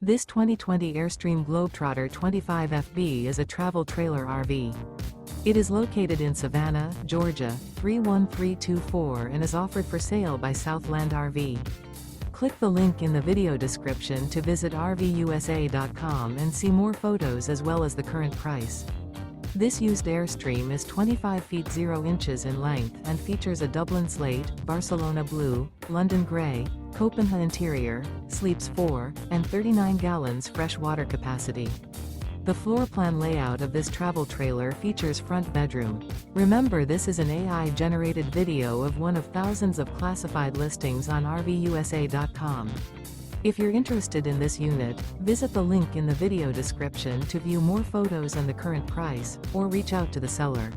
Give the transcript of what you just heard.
This 2020 Airstream Globetrotter 25FB is a travel trailer RV. It is located in Savannah, Georgia, 31324 and is offered for sale by Southland RV. Click the link in the video description to visit RVUSA.com and see more photos as well as the current price. This used Airstream is 25 feet 0 inches in length and features a Dublin Slate, Barcelona Blue, London Grey, Copenha interior, sleeps 4, and 39 gallons fresh water capacity. The floor plan layout of this travel trailer features front bedroom. Remember, this is an AI-generated video of one of thousands of classified listings on RVUSA.com. If you're interested in this unit, visit the link in the video description to view more photos and the current price, or reach out to the seller.